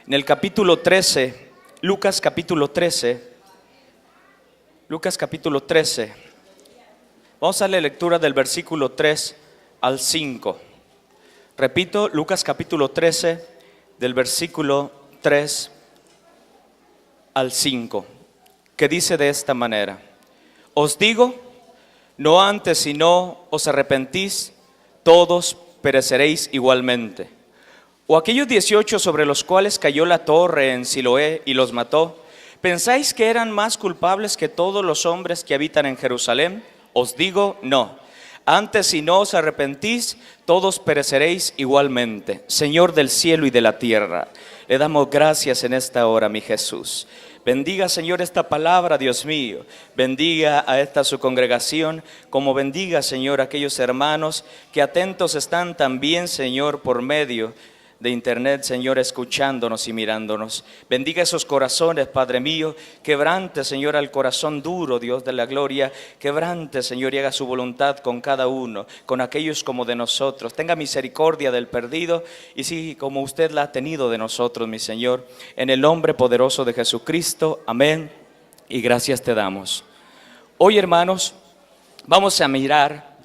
en el capítulo 13, Lucas capítulo 13. Vamos a la lectura del versículo 3 al 5. Repito, Lucas capítulo 13, del versículo 3 al 5, que dice de esta manera: Os digo, no antes si no os arrepentís, todos pereceréis igualmente. O aquellos 18 sobre los cuales cayó la torre en Siloé y los mató, ¿pensáis que eran más culpables que todos los hombres que habitan en Jerusalén? Os digo, no. Antes si no os arrepentís, todos pereceréis igualmente. Señor del cielo y de la tierra, le damos gracias en esta hora, mi Jesús. Bendiga, Señor, esta palabra, Dios mío. Bendiga a esta su congregación, como bendiga, Señor, a aquellos hermanos que atentos están también, Señor, por medio de internet, Señor, escuchándonos y mirándonos. Bendiga esos corazones, Padre mío. Quebrante, Señor, al corazón duro, Dios de la gloria. Quebrante, Señor, y haga su voluntad con cada uno, con aquellos como de nosotros. Tenga misericordia del perdido, y sí, como usted la ha tenido de nosotros, mi Señor. En el nombre poderoso de Jesucristo, amén, y gracias te damos. Hoy, hermanos, vamos a mirar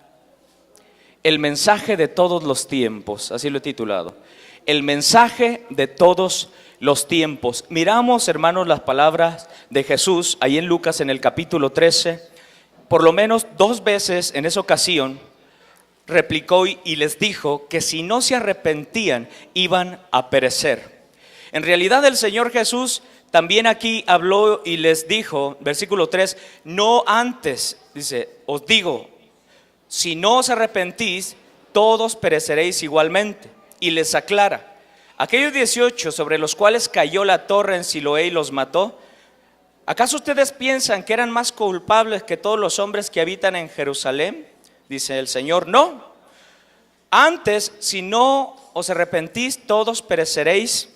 el mensaje de todos los tiempos, así lo he titulado. El mensaje de todos los tiempos. Miramos, hermanos, las palabras de Jesús ahí en Lucas en el capítulo 13. Por lo menos 2 veces en esa ocasión replicó y les dijo que si no se arrepentían iban a perecer. En realidad el Señor Jesús también aquí habló y les dijo, versículo 3, no antes, dice, os digo, si no os arrepentís, todos pereceréis igualmente. Y les aclara, aquellos 18 sobre los cuales cayó la torre en Siloé y los mató, ¿acaso ustedes piensan que eran más culpables que todos los hombres que habitan en Jerusalén? Dice el Señor, no. Antes, si no os arrepentís, todos pereceréis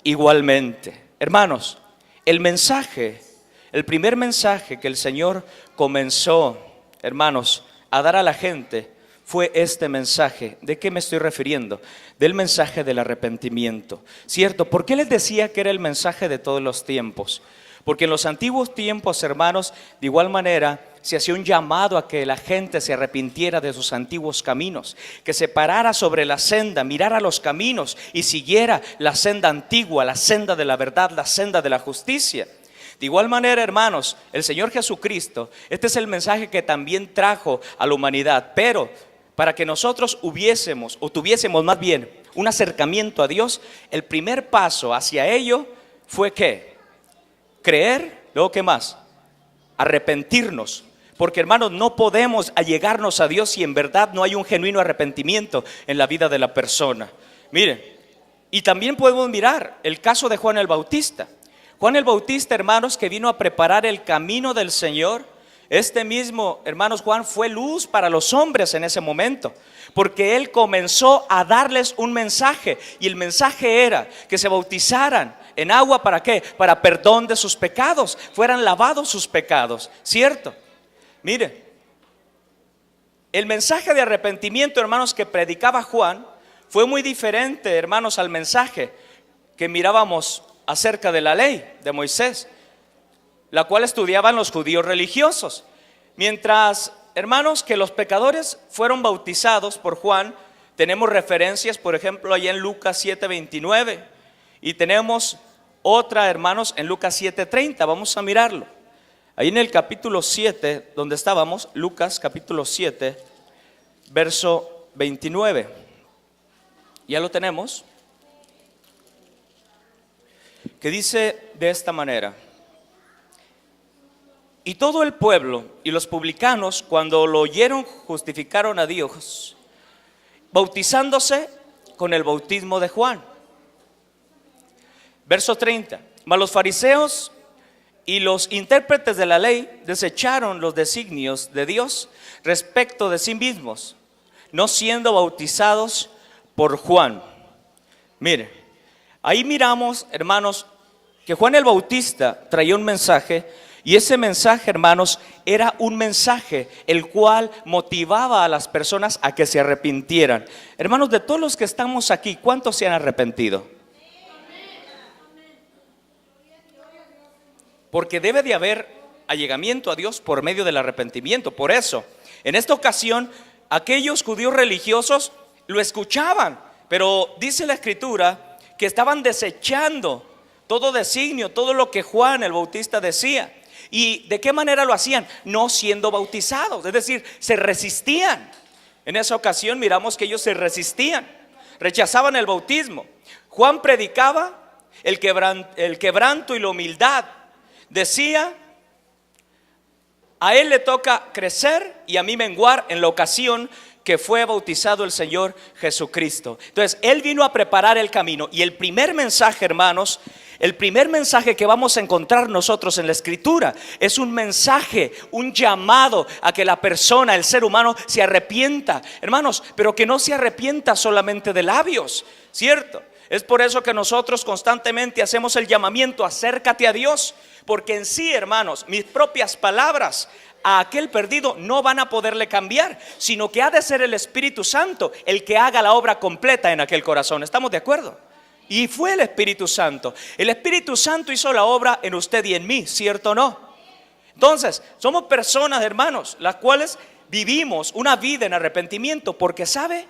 igualmente. Hermanos, el primer mensaje que el Señor comenzó, hermanos, a dar a la gente fue este mensaje. ¿De qué me estoy refiriendo? Del mensaje del arrepentimiento. ¿Cierto? ¿Por qué les decía que era el mensaje de todos los tiempos? Porque en los antiguos tiempos, hermanos, de igual manera se hacía un llamado a que la gente se arrepintiera de sus antiguos caminos, que se parara sobre la senda, mirara los caminos y siguiera la senda antigua, la senda de la verdad, la senda de la justicia. De igual manera, hermanos, el Señor Jesucristo, este es el mensaje que también trajo a la humanidad, pero para que nosotros tuviésemos más bien un acercamiento a Dios, el primer paso hacia ello fue ¿qué? Creer, luego ¿qué más? Arrepentirnos. Porque, hermanos, no podemos allegarnos a Dios si en verdad no hay un genuino arrepentimiento en la vida de la persona. Miren, y también podemos mirar el caso de Juan el Bautista. Juan el Bautista, hermanos, que vino a preparar el camino del Señor. Este mismo, hermanos, Juan fue luz para los hombres en ese momento, porque él comenzó a darles un mensaje, y el mensaje era que se bautizaran en agua. ¿Para qué? Para perdón de sus pecados, fueran lavados sus pecados, ¿cierto? Mire, el mensaje de arrepentimiento, hermanos, que predicaba Juan fue muy diferente, hermanos, al mensaje que mirábamos acerca de la ley de Moisés, la cual estudiaban los judíos religiosos. Mientras, hermanos, que los pecadores fueron bautizados por Juan, tenemos referencias, por ejemplo, allá en Lucas 7:29, y tenemos otra, hermanos, en Lucas 7:30. Vamos a mirarlo. Ahí en el capítulo 7, donde estábamos, Lucas capítulo 7, verso 29. Ya lo tenemos. Que dice de esta manera: y todo el pueblo y los publicanos, cuando lo oyeron, justificaron a Dios, bautizándose con el bautismo de Juan. Verso 30. Mas los fariseos y los intérpretes de la ley desecharon los designios de Dios respecto de sí mismos, no siendo bautizados por Juan. Mire, ahí miramos, hermanos, que Juan el Bautista traía un mensaje, y ese mensaje, hermanos, era un mensaje el cual motivaba a las personas a que se arrepintieran. Hermanos, de todos los que estamos aquí, ¿cuántos se han arrepentido? porque debe de haber allegamiento a Dios por medio del arrepentimiento. Por eso, en esta ocasión, aquellos judíos religiosos lo escuchaban, pero dice la Escritura que estaban desechando todo designio, todo lo que Juan el Bautista decía. ¿Y de qué manera lo hacían? No siendo bautizados, es decir, se resistían. En esa ocasión miramos que ellos se resistían, rechazaban el bautismo. Juan predicaba el quebranto y la humildad. Decía: a él le toca crecer y a mí menguar, en la ocasión que fue bautizado el Señor Jesucristo. Entonces, Él vino a preparar el camino. Y el primer mensaje, hermanos, el primer mensaje que vamos a encontrar nosotros en la Escritura es un mensaje, un llamado a que la persona, el ser humano, se arrepienta, hermanos, pero que no se arrepienta solamente de labios, ¿cierto? Es por eso que nosotros constantemente hacemos el llamamiento: acércate a Dios, porque en sí, hermanos, mis propias palabras a aquel perdido no van a poderle cambiar, sino que ha de ser el Espíritu Santo el que haga la obra completa en aquel corazón. ¿Estamos de acuerdo? Y fue el Espíritu Santo. El Espíritu Santo hizo la obra en usted y en mí, ¿cierto o no? Entonces, somos personas, hermanos, las cuales vivimos una vida en arrepentimiento, porque sabe,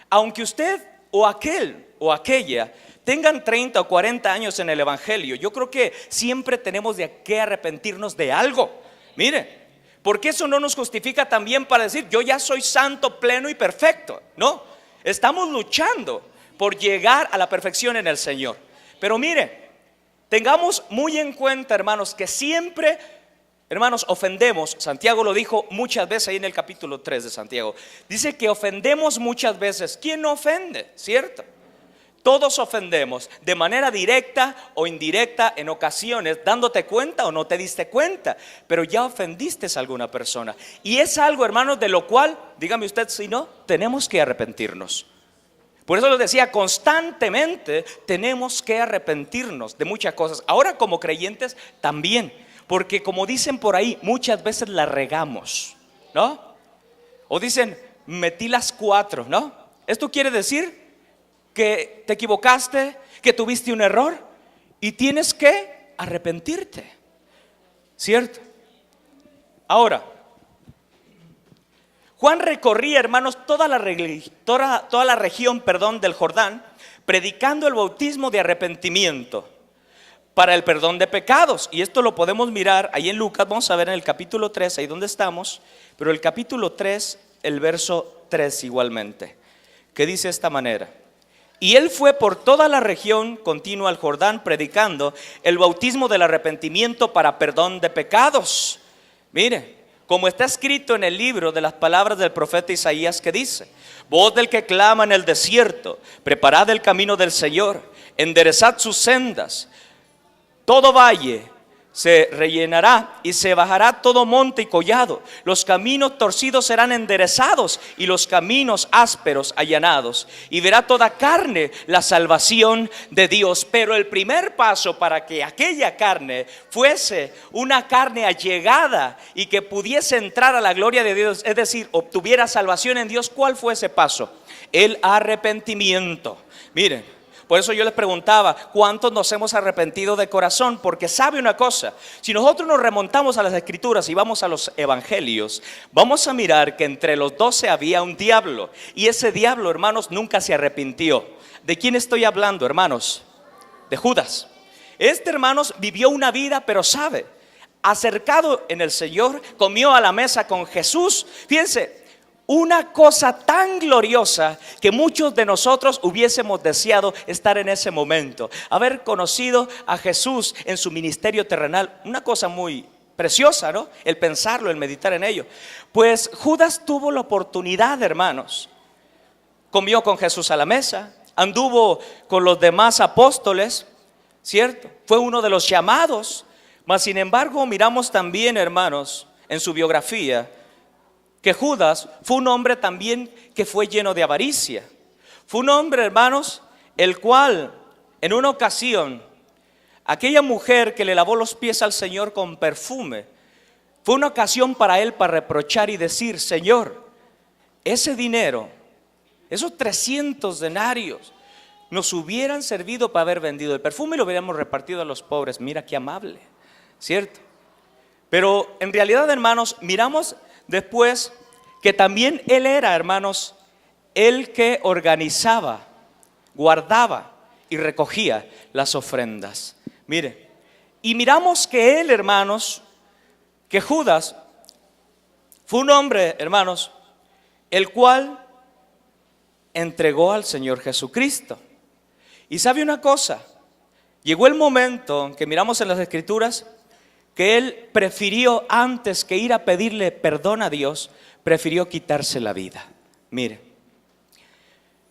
aunque usted o aquel o aquella tengan 30 o 40 años en el Evangelio, yo creo que siempre tenemos de qué arrepentirnos de algo. Mire, porque eso no nos justifica también para decir: yo ya soy santo, pleno y perfecto. No, estamos luchando por llegar a la perfección en el Señor. Pero mire, tengamos muy en cuenta, hermanos, que siempre, hermanos, ofendemos. Santiago lo dijo muchas veces ahí en el capítulo 3 de Santiago. Dice que ofendemos muchas veces. ¿Quién no ofende? ¿Cierto? Todos ofendemos de manera directa o indirecta, en ocasiones dándote cuenta o no te diste cuenta, pero ya ofendiste a alguna persona. Y es algo, hermanos, de lo cual, dígame usted si no, tenemos que arrepentirnos. Por eso les decía, constantemente tenemos que arrepentirnos de muchas cosas. Ahora, como creyentes también, porque como dicen por ahí, muchas veces la regamos, ¿no? O dicen: metí las 4, ¿no? Esto quiere decir que te equivocaste, que tuviste un error y tienes que arrepentirte, ¿cierto? Ahora, Juan recorría, hermanos, toda la región, del Jordán, predicando el bautismo de arrepentimiento para el perdón de pecados. Y esto lo podemos mirar ahí en Lucas. Vamos a ver en el capítulo 3, ahí donde estamos, pero el capítulo 3, el verso 3 igualmente, que dice de esta manera: y él fue por toda la región continua al Jordán, predicando el bautismo del arrepentimiento para perdón de pecados. Mire, como está escrito en el libro de las palabras del profeta Isaías, que dice: voz del que clama en el desierto, preparad el camino del Señor, enderezad sus sendas. Todo valle se rellenará y se bajará todo monte y collado. Los caminos torcidos serán enderezados y los caminos ásperos allanados. Y verá toda carne la salvación de Dios. Pero el primer paso para que aquella carne fuese una carne allegada y que pudiese entrar a la gloria de Dios, es decir, obtuviera salvación en Dios, ¿cuál fue ese paso? El arrepentimiento. Miren, por eso yo les preguntaba, ¿cuántos nos hemos arrepentido de corazón? Porque sabe una cosa, si nosotros nos remontamos a las Escrituras y vamos a los Evangelios, vamos a mirar que entre los 12 había un diablo. Y ese diablo, hermanos, nunca se arrepintió. ¿De quién estoy hablando, hermanos? De Judas. Este, hermanos, vivió una vida, pero sabe, acercado en el Señor, comió a la mesa con Jesús. Fíjense, una cosa tan gloriosa que muchos de nosotros hubiésemos deseado estar en ese momento, haber conocido a Jesús en su ministerio terrenal. Una cosa muy preciosa, ¿no? El pensarlo, el meditar en ello. Pues Judas tuvo la oportunidad, hermanos. Comió con Jesús a la mesa, anduvo con los demás apóstoles, ¿cierto? Fue uno de los llamados. Mas sin embargo miramos también, hermanos, en su biografía, que Judas fue un hombre también que fue lleno de avaricia. Fue un hombre, hermanos, el cual en una ocasión, aquella mujer que le lavó los pies al Señor con perfume, fue una ocasión para él para reprochar y decir: Señor, ese dinero, esos 300 denarios nos hubieran servido para haber vendido el perfume y lo hubiéramos repartido a los pobres. Mira qué amable, ¿cierto? Pero en realidad, hermanos, miramos después que también él era, hermanos, el que organizaba, guardaba y recogía las ofrendas. Mire, y miramos que él, hermanos, que Judas fue un hombre, hermanos, el cual entregó al Señor Jesucristo. Y sabe una cosa, llegó el momento que miramos en las Escrituras que él prefirió, antes que ir a pedirle perdón a Dios, prefirió quitarse la vida. Mire,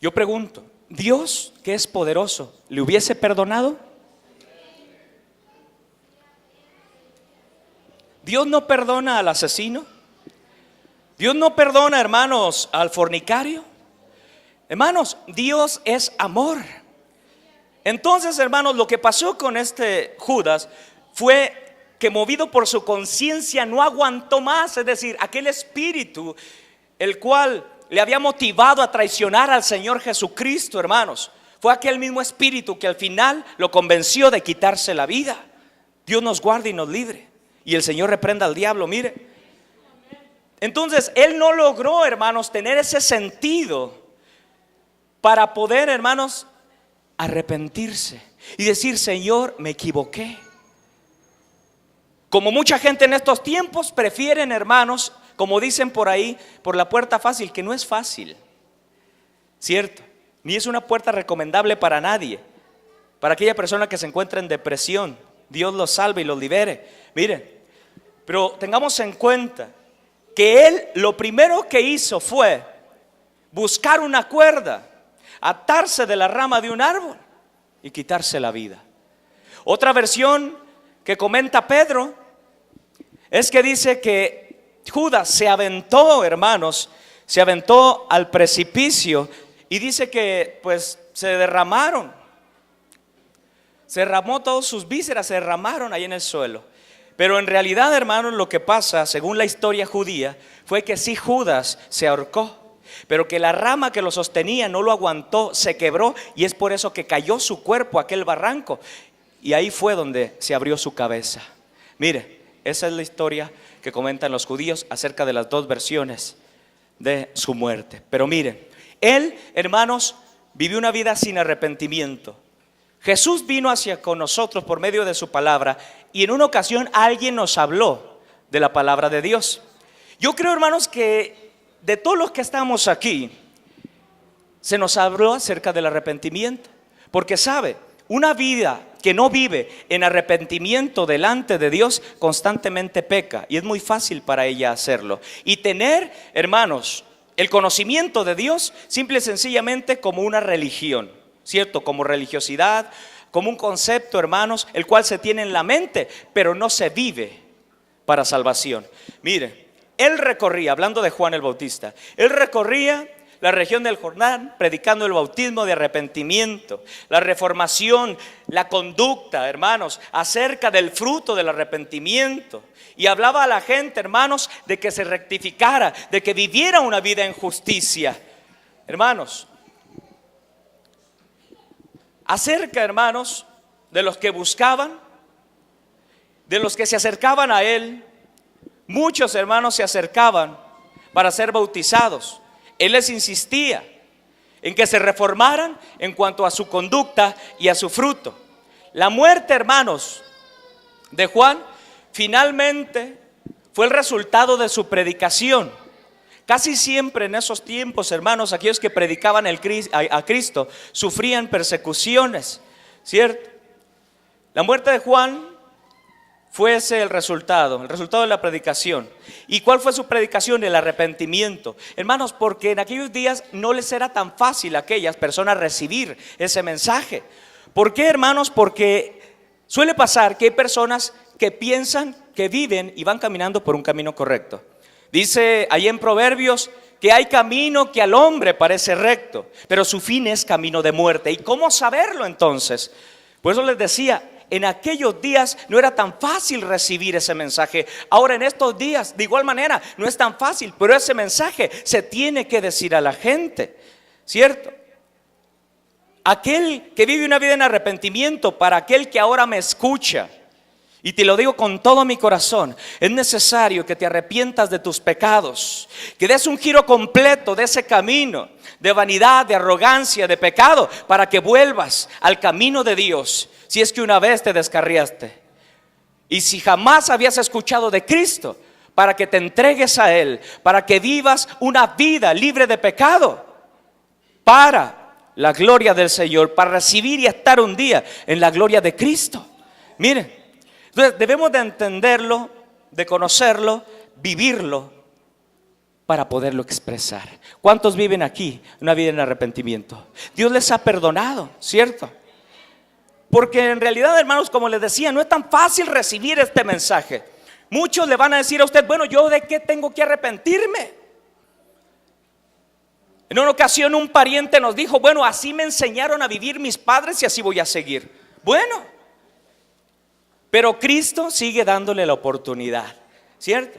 yo pregunto, ¿Dios, que es poderoso, le hubiese perdonado? ¿Dios no perdona al asesino? ¿Dios no perdona, hermanos, al fornicario? Hermanos, Dios es amor. Entonces, hermanos, lo que pasó con este Judas fue que, movido por su conciencia, no aguantó más. Es decir, aquel espíritu el cual le había motivado a traicionar al Señor Jesucristo, hermanos, fue aquel mismo espíritu que al final lo convenció de quitarse la vida. Dios nos guarde y nos libre, y el Señor reprenda al diablo. Mire, entonces él no logró, hermanos, tener ese sentido para poder, hermanos, arrepentirse y decir: Señor, me equivoqué. Como mucha gente en estos tiempos prefieren, hermanos, como dicen por ahí, por la puerta fácil, que no es fácil, ¿cierto? Ni es una puerta recomendable para nadie. Para aquella persona que se encuentra en depresión, Dios los salve y los libere. Miren, pero tengamos en cuenta que él lo primero que hizo fue buscar una cuerda, atarse de la rama de un árbol y quitarse la vida. Otra versión que comenta Pedro es que dice que Judas se aventó, hermanos, se aventó al precipicio, y dice que pues se derramaron, se derramó todas sus vísceras, se derramaron ahí en el suelo. Pero en realidad, hermanos, lo que pasa, según la historia judía, fue que sí, Judas se ahorcó, pero que la rama que lo sostenía no lo aguantó, se quebró, y es por eso que cayó su cuerpo a aquel barranco, y ahí fue donde se abrió su cabeza. Mire, esa es la historia que comentan los judíos acerca de las dos versiones de su muerte. Pero miren, él, hermanos, vivió una vida sin arrepentimiento. Jesús vino hacia con nosotros por medio de su palabra, y en una ocasión alguien nos habló de la palabra de Dios. Yo creo, hermanos, que de todos los que estamos aquí, se nos habló acerca del arrepentimiento, porque sabe, una vida que no vive en arrepentimiento delante de Dios constantemente peca, y es muy fácil para ella hacerlo. Y tener, hermanos, el conocimiento de Dios simple y sencillamente como una religión, ¿cierto? Como religiosidad, como un concepto, hermanos, el cual se tiene en la mente, pero no se vive para salvación. Mire, él recorría, hablando de Juan el Bautista, él recorría la región del Jordán predicando el bautismo de arrepentimiento, la reformación, la conducta, hermanos, acerca del fruto del arrepentimiento. Y hablaba a la gente, hermanos, de que se rectificara, de que viviera una vida en justicia. Hermanos, acerca, hermanos, de los que buscaban, de los que se acercaban a él, muchos, hermanos, se acercaban para ser bautizados. Él les insistía en que se reformaran en cuanto a su conducta y a su fruto. La muerte, hermanos, de Juan finalmente fue el resultado de su predicación. Casi siempre en esos tiempos, hermanos, aquellos que predicaban a Cristo sufrían persecuciones, ¿cierto? La muerte de Juan fue ese el resultado de la predicación. ¿Y cuál fue su predicación? El arrepentimiento. Hermanos, porque en aquellos días no les era tan fácil a aquellas personas recibir ese mensaje. ¿Por qué, hermanos? Porque suele pasar que hay personas que piensan que viven y van caminando por un camino correcto. Dice ahí en Proverbios que hay camino que al hombre parece recto, pero su fin es camino de muerte. ¿Y cómo saberlo entonces? Por eso les decía, en aquellos días no era tan fácil recibir ese mensaje. Ahora en estos días de igual manera no es tan fácil, pero ese mensaje se tiene que decir a la gente, ¿cierto? Aquel que vive una vida en arrepentimiento, para aquel que ahora me escucha Y te lo digo con todo mi corazón, es necesario que te arrepientas de tus pecados, que des un giro completo de ese camino de vanidad, de arrogancia, de pecado, para que vuelvas al camino de Dios, si es que una vez te descarriaste. Y si jamás habías escuchado de Cristo, para que te entregues a Él, para que vivas una vida libre de pecado, para la gloria del Señor, para recibir y estar un día en la gloria de Cristo. Miren. Entonces debemos de entenderlo, de conocerlo, vivirlo para poderlo expresar. ¿Cuántos viven aquí una vida en arrepentimiento? Dios les ha perdonado, ¿cierto? Porque en realidad, hermanos, como les decía, no es tan fácil recibir este mensaje. Muchos le van a decir a usted, bueno, ¿yo de qué tengo que arrepentirme? En una ocasión un pariente nos dijo, bueno, así me enseñaron a vivir mis padres y así voy a seguir. Bueno, pero Cristo sigue dándole la oportunidad, ¿cierto?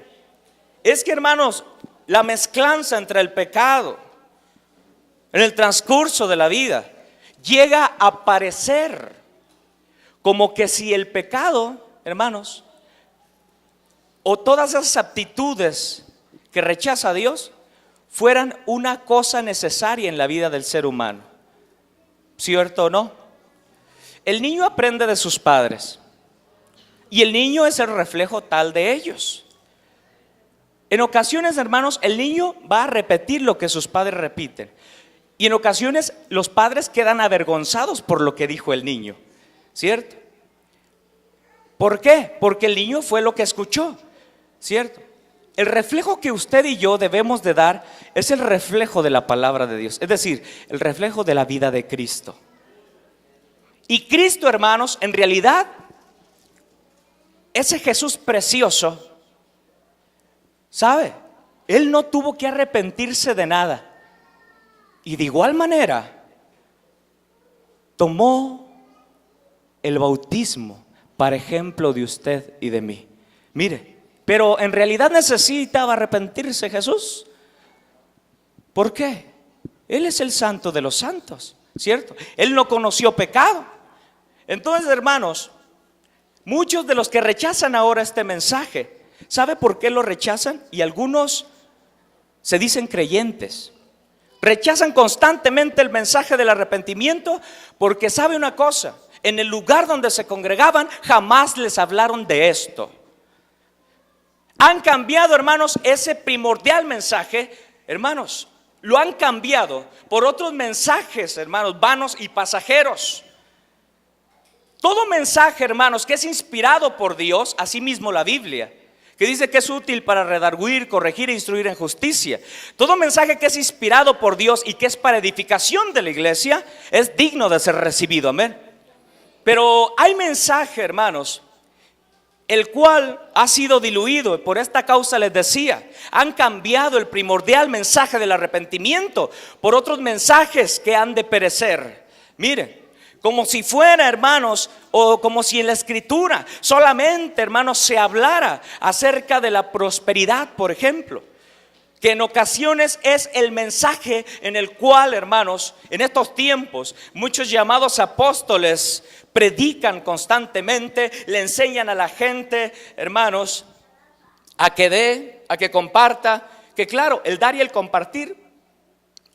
Es que, hermanos, la mezclanza entre el pecado en el transcurso de la vida llega a parecer como que si el pecado, hermanos, o todas esas aptitudes que rechaza a Dios fueran una cosa necesaria en la vida del ser humano, ¿cierto o no? El niño aprende de sus padres. Y el niño es el reflejo tal de ellos. En ocasiones, hermanos, el niño va a repetir lo que sus padres repiten. Y en ocasiones los padres quedan avergonzados por lo que dijo el niño, ¿cierto? ¿Por qué? Porque el niño fue lo que escuchó, ¿cierto? El reflejo que usted y yo debemos de dar es el reflejo de la palabra de Dios. Es decir, el reflejo de la vida de Cristo. Y Cristo, hermanos, en realidad, ese Jesús precioso, ¿sabe? Él no tuvo que arrepentirse de nada. Y de igual manera, tomó el bautismo para ejemplo de usted y de mí. Mire, pero en realidad necesitaba arrepentirse Jesús. ¿Por qué? Él es el santo de los santos, ¿cierto? Él no conoció pecado. Entonces, hermanos, muchos de los que rechazan ahora este mensaje, ¿sabe por qué lo rechazan? Y algunos se dicen creyentes. Rechazan constantemente el mensaje del arrepentimiento porque sabe una cosa, en el lugar donde se congregaban jamás les hablaron de esto. Han cambiado, hermanos, ese primordial mensaje, hermanos, lo han cambiado por otros mensajes, hermanos, vanos y pasajeros. Todo mensaje, hermanos, que es inspirado por Dios, así mismo la Biblia, que dice que es útil para redarguir, corregir e instruir en justicia. Todo mensaje que es inspirado por Dios y que es para edificación de la iglesia es digno de ser recibido, amén. Pero hay mensaje, hermanos, el cual ha sido diluido. Por esta causa les decía, han cambiado el primordial mensaje del arrepentimiento por otros mensajes que han de perecer. Miren, como si fuera, hermanos, o como si en la escritura solamente, hermanos, se hablara acerca de la prosperidad, por ejemplo, que en ocasiones es el mensaje en el cual, hermanos, en estos tiempos muchos llamados apóstoles predican constantemente, le enseñan a la gente, hermanos, a que dé, a que comparta, que claro, el dar y el compartir,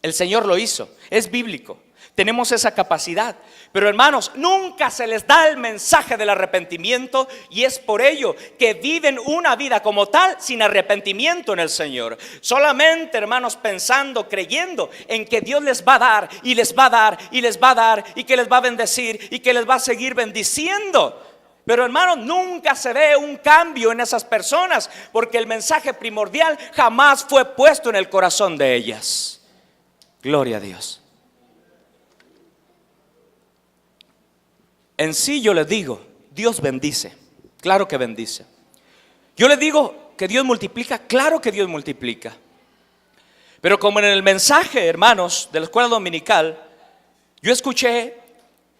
el Señor lo hizo, es bíblico. Tenemos esa capacidad, pero hermanos, nunca se les da el mensaje del arrepentimiento, y es por ello que viven una vida como tal sin arrepentimiento en el Señor. Solamente, hermanos, pensando, creyendo en que Dios les va a dar y les va a dar y les va a dar y que les va a bendecir y que les va a seguir bendiciendo. Pero hermanos, nunca se ve un cambio en esas personas porque el mensaje primordial jamás fue puesto en el corazón de ellas. Gloria a Dios. En sí yo les digo, Dios bendice, claro que bendice. Yo les digo que Dios multiplica, claro que Dios multiplica. Pero como en el mensaje, hermanos, de la escuela dominical, yo escuché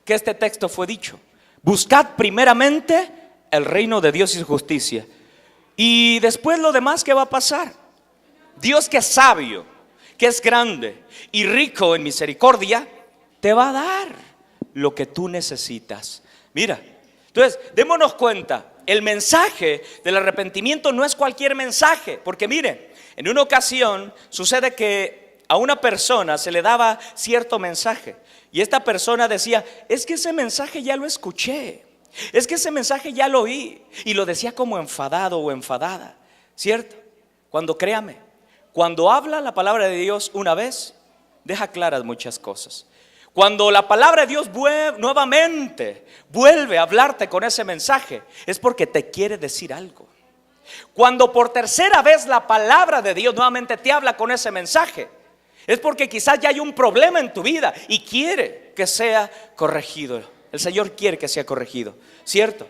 que este texto fue dicho: buscad primeramente el reino de Dios y su justicia, y después lo demás, ¿qué va a pasar? Dios, que es sabio, que es grande y rico en misericordia, te va a dar lo que tú necesitas. Mira, entonces démonos cuenta, el mensaje del arrepentimiento no es cualquier mensaje, porque mire, en una ocasión sucede que a una persona se le daba cierto mensaje y esta persona decía: es que ese mensaje ya lo escuché, es que ese mensaje ya lo oí, y lo decía como enfadado o enfadada, ¿cierto? Cuando créame, cuando habla la palabra de Dios una vez, deja claras muchas cosas. Cuando la palabra de Dios nuevamente vuelve a hablarte con ese mensaje, es porque te quiere decir algo. Cuando por tercera vez la palabra de Dios nuevamente te habla con ese mensaje, es porque quizás ya hay un problema en tu vida y quiere que sea corregido. El Señor quiere que sea corregido, ¿cierto?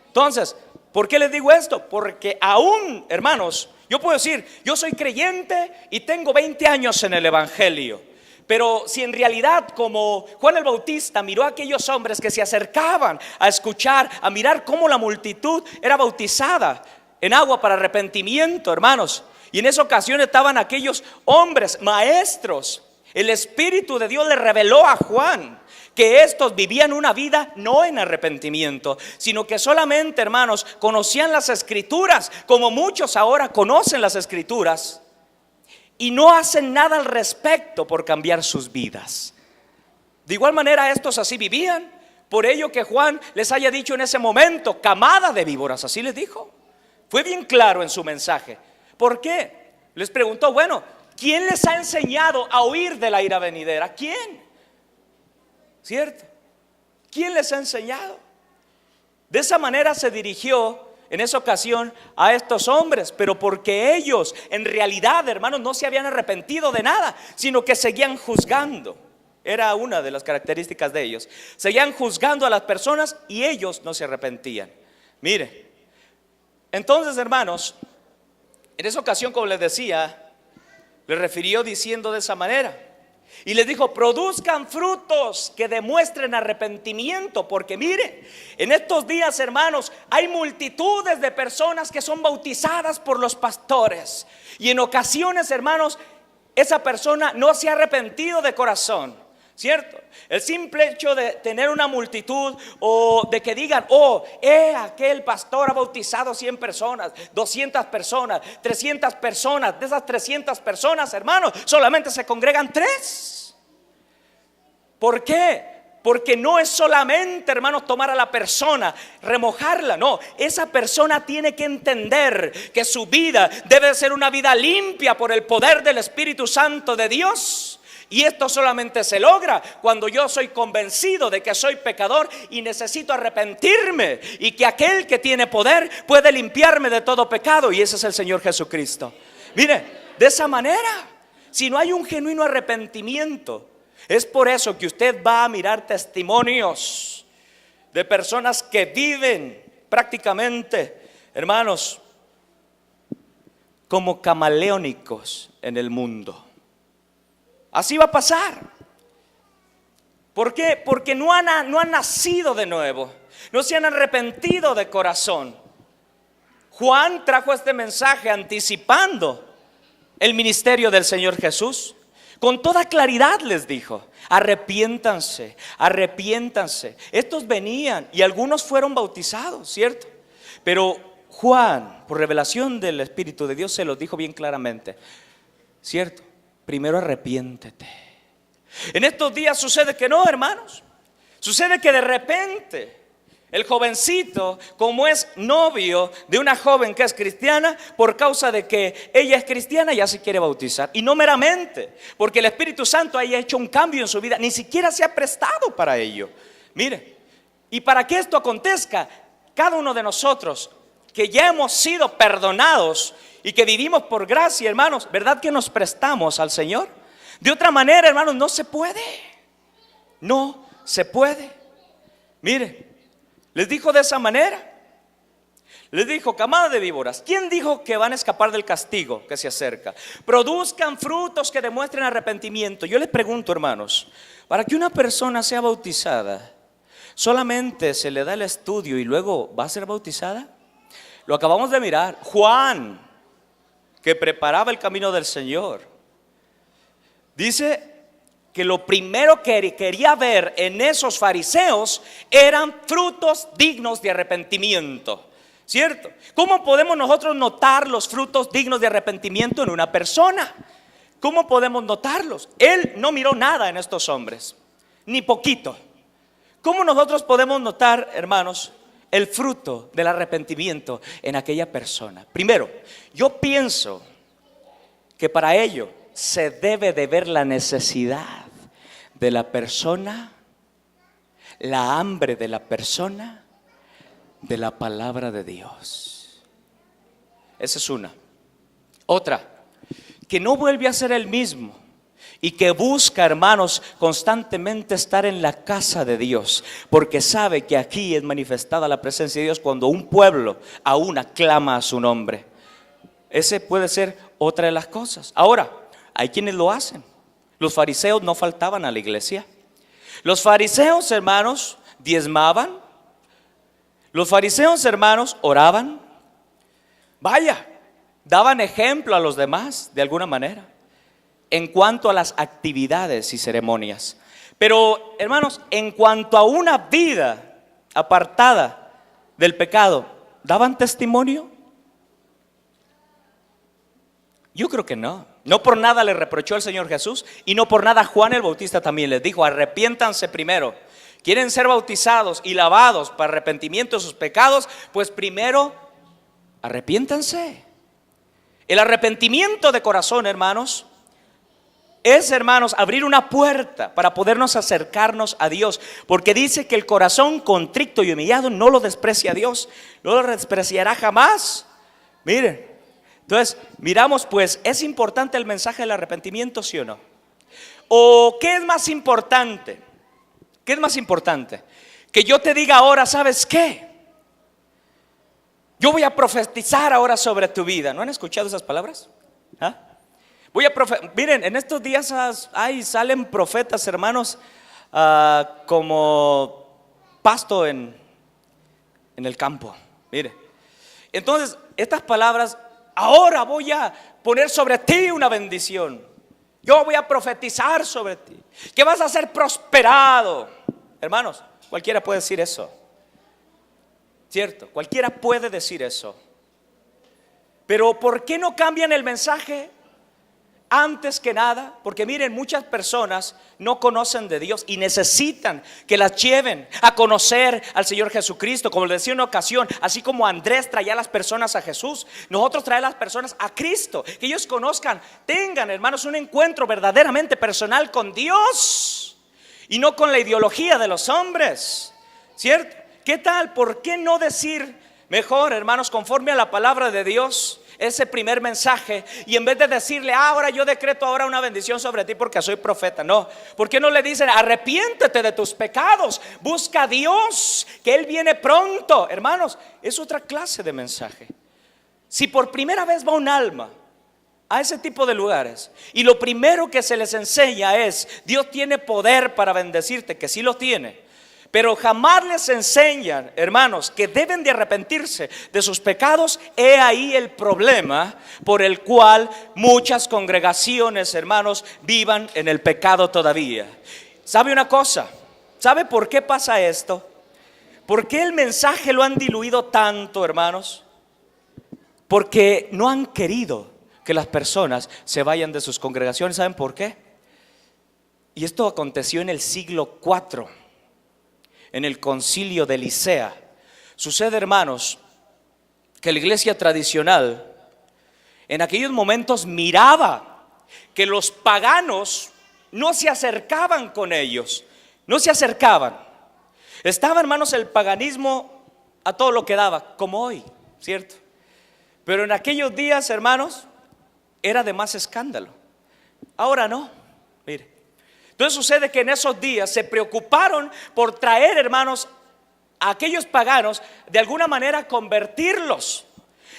Entonces, ¿por qué les digo esto? Porque aún, hermanos, yo puedo decir: yo soy creyente y tengo 20 años en el evangelio. Pero si en realidad, como Juan el Bautista miró a aquellos hombres que se acercaban a escuchar, a mirar cómo la multitud era bautizada en agua para arrepentimiento, hermanos, y en esa ocasión estaban aquellos hombres maestros, el Espíritu de Dios le reveló a Juan que estos vivían una vida no en arrepentimiento, sino que solamente, hermanos, conocían las Escrituras, como muchos ahora conocen las Escrituras, y no hacen nada al respecto por cambiar sus vidas. De igual manera estos así vivían. Por ello que Juan les haya dicho en ese momento: camada de víboras, así les dijo. Fue bien claro en su mensaje. ¿Por qué? Les preguntó: bueno, ¿quién les ha enseñado a huir de la ira venidera? ¿Quién? ¿Cierto? ¿Quién les ha enseñado? De esa manera se dirigió en esa ocasión a estos hombres, pero porque ellos en realidad, hermanos, no se habían arrepentido de nada, sino que seguían juzgando. Era una de las características de ellos. Seguían juzgando a las personas y ellos no se arrepentían. Mire, entonces, hermanos, en esa ocasión, como les decía, les refirió diciendo de esa manera. Y les dijo: produzcan frutos que demuestren arrepentimiento. Porque mire, en estos días, hermanos, hay multitudes de personas que son bautizadas por los pastores. Y en ocasiones, hermanos, esa persona no se ha arrepentido de corazón, ¿cierto? El simple hecho de tener una multitud, o de que digan: oh, aquel pastor ha bautizado 100 personas, 200 personas, 300 personas. De esas 300 personas, hermanos, solamente se congregan 3. ¿Por qué? Porque no es solamente, hermanos, tomar a la persona, remojarla. No, esa persona tiene que entender que su vida debe ser una vida limpia por el poder del Espíritu Santo de Dios. Y esto solamente se logra cuando yo soy convencido de que soy pecador y necesito arrepentirme, y que aquel que tiene poder puede limpiarme de todo pecado, y ese es el Señor Jesucristo. Mire, de esa manera, si no hay un genuino arrepentimiento, es por eso que usted va a mirar testimonios de personas que viven prácticamente, hermanos, como camaleónicos en el mundo. Así va a pasar. ¿Por qué? Porque no han nacido de nuevo, no se han arrepentido de corazón. Juan trajo este mensaje anticipando el ministerio del Señor Jesús. Con toda claridad les dijo: arrepiéntanse, arrepiéntanse. Estos venían y algunos fueron bautizados, ¿cierto? Pero Juan, por revelación del Espíritu de Dios, se los dijo bien claramente, ¿cierto? Primero arrepiéntete. En estos días sucede que no, hermanos. Sucede que de repente el jovencito, como es novio de una joven que es cristiana, por causa de que ella es cristiana, ya se quiere bautizar. Y no meramente porque el Espíritu Santo haya hecho un cambio en su vida, ni siquiera se ha prestado para ello. Mire, y para que esto acontezca, cada uno de nosotros que ya hemos sido perdonados y que vivimos por gracia, hermanos, ¿verdad que nos prestamos al Señor? De otra manera, hermanos, no se puede. No se puede. Mire, les dijo de esa manera. Les dijo: camada de víboras, ¿quién dijo que van a escapar del castigo que se acerca? Produzcan frutos que demuestren arrepentimiento. Yo les pregunto, hermanos, para que una persona sea bautizada, ¿solamente se le da el estudio y luego va a ser bautizada? Lo acabamos de mirar. Juan, que preparaba el camino del Señor, dice que lo primero que quería ver en esos fariseos eran frutos dignos de arrepentimiento. ¿cierto? ¿Cómo podemos nosotros notar los frutos dignos de arrepentimiento en una persona? ¿Cómo podemos notarlos? Él no miró nada en estos hombres, ni poquito. ¿Cómo nosotros podemos notar, hermanos, el fruto del arrepentimiento en aquella persona? Primero, yo pienso que para ello se debe de ver la necesidad de la persona, la hambre de la persona, de la palabra de Dios. Esa es una. Otra, que no vuelve a ser el mismo y que busca, hermanos, constantemente estar en la casa de Dios, porque sabe que aquí es manifestada la presencia de Dios cuando un pueblo aún aclama a su nombre. Ese puede ser otra de las cosas. Ahora, hay quienes lo hacen. Los fariseos no faltaban a la iglesia. Los fariseos, hermanos, diezmaban. Los fariseos, hermanos, oraban. Vaya, daban ejemplo a los demás de alguna manera en cuanto a las actividades y ceremonias. Pero, hermanos, en cuanto a una vida apartada del pecado, ¿daban testimonio? Yo creo que no. No por nada le reprochó el Señor Jesús, y no por nada Juan el Bautista también les dijo: arrepiéntanse primero. ¿Quieren ser bautizados y lavados para arrepentimiento de sus pecados? Pues primero arrepiéntanse. El arrepentimiento de corazón, hermanos, es, hermanos, abrir una puerta para podernos acercarnos a Dios, porque dice que el corazón contrito y humillado no lo desprecia Dios, no lo despreciará jamás. Miren, entonces miramos, pues, ¿es importante el mensaje del arrepentimiento, sí o no? ¿O qué es más importante? ¿Qué es más importante? Que yo te diga ahora, ¿sabes qué? Yo voy a profetizar ahora sobre tu vida. ¿No han escuchado esas palabras? ¿Ah? Miren, en estos días salen profetas, hermanos, como pasto en el campo. Mire, entonces estas palabras: ahora voy a poner sobre ti una bendición. Yo voy a profetizar sobre ti, que vas a ser prosperado. Hermanos, cualquiera puede decir eso, ¿cierto? Cualquiera puede decir eso. Pero ¿por qué no cambian el mensaje? Antes que nada, porque miren, muchas personas no conocen de Dios y necesitan que las lleven a conocer al Señor Jesucristo. Como les decía en una ocasión, así como Andrés traía a las personas a Jesús, nosotros traemos a las personas a Cristo, que ellos conozcan, tengan, hermanos, un encuentro verdaderamente personal con Dios y no con la ideología de los hombres, ¿cierto? ¿Qué tal? ¿Por qué no decir mejor, hermanos, conforme a la palabra de Dios, ese primer mensaje, y en vez de decirle: ahora yo decreto ahora una bendición sobre ti porque soy profeta? No, ¿por qué no le dicen: arrepiéntete de tus pecados, busca a Dios, que Él viene pronto? Hermanos, es otra clase de mensaje. Si por primera vez va un alma a ese tipo de lugares y lo primero que se les enseña es: Dios tiene poder para bendecirte, que sí lo tiene, pero jamás les enseñan, hermanos, que deben de arrepentirse de sus pecados. He ahí el problema por el cual muchas congregaciones, hermanos, vivan en el pecado todavía. ¿Sabe una cosa? ¿Sabe por qué pasa esto? ¿Por qué el mensaje lo han diluido tanto, hermanos? Porque no han querido que las personas se vayan de sus congregaciones. ¿Saben por qué? Y esto aconteció en el siglo IV, en el concilio de Nicea. Sucede, hermanos, que la iglesia tradicional en aquellos momentos miraba que los paganos no se acercaban con ellos, no se acercaban. Estaba, hermanos, el paganismo a todo lo que daba, como hoy, ¿cierto? Pero en aquellos días, hermanos, era de más escándalo. Ahora no, mire. Entonces sucede que en esos días se preocuparon por traer, hermanos, a aquellos paganos, de alguna manera convertirlos.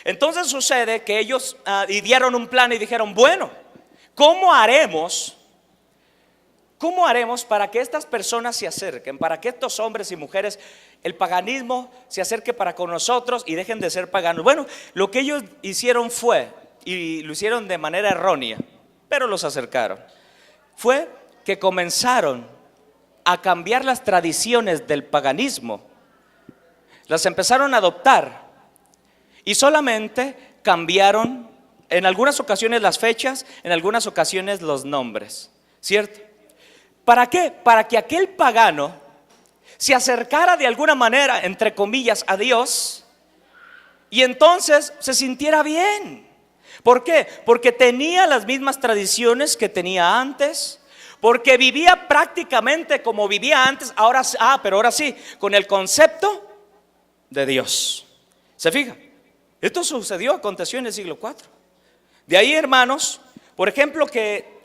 Entonces sucede que ellos idearon un plan y dijeron: bueno, ¿cómo haremos para que estas personas se acerquen? Para que estos hombres y mujeres, el paganismo se acerque para con nosotros y dejen de ser paganos. Bueno, lo que ellos hicieron fue, y lo hicieron de manera errónea, pero los acercaron, fue que comenzaron a cambiar las tradiciones del paganismo. Las empezaron a adoptar y solamente cambiaron en algunas ocasiones las fechas, en algunas ocasiones los nombres, ¿cierto? ¿Para qué? Para que aquel pagano se acercara de alguna manera, entre comillas, a Dios y entonces se sintiera bien. ¿Por qué? Porque tenía las mismas tradiciones que tenía antes, porque vivía prácticamente como vivía antes, pero ahora sí, con el concepto de Dios. ¿Se fija? Esto aconteció en el siglo IV. De ahí, hermanos, por ejemplo, que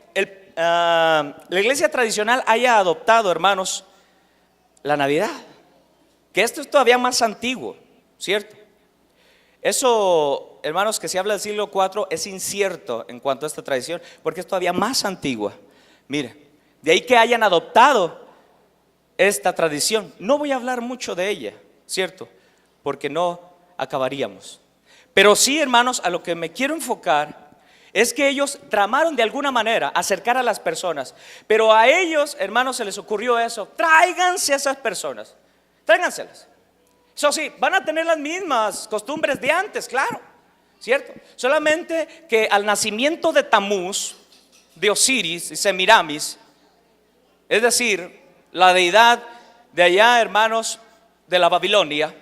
la iglesia tradicional haya adoptado, hermanos, la Navidad, que esto es todavía más antiguo, ¿cierto? Eso, hermanos, que se habla del siglo IV es incierto en cuanto a esta tradición, porque es todavía más antigua. Mire, de ahí que hayan adoptado esta tradición. No voy a hablar mucho de ella, ¿cierto? Porque no acabaríamos. Pero sí, hermanos, a lo que me quiero enfocar es que ellos tramaron de alguna manera acercar a las personas. Pero a ellos, hermanos, se les ocurrió eso: tráiganse a esas personas, tráiganselas. Eso sí, van a tener las mismas costumbres de antes, claro, ¿cierto? Solamente que al nacimiento de Tamuz, de Osiris y Semiramis, es decir, la deidad de allá, hermanos, de la Babilonia,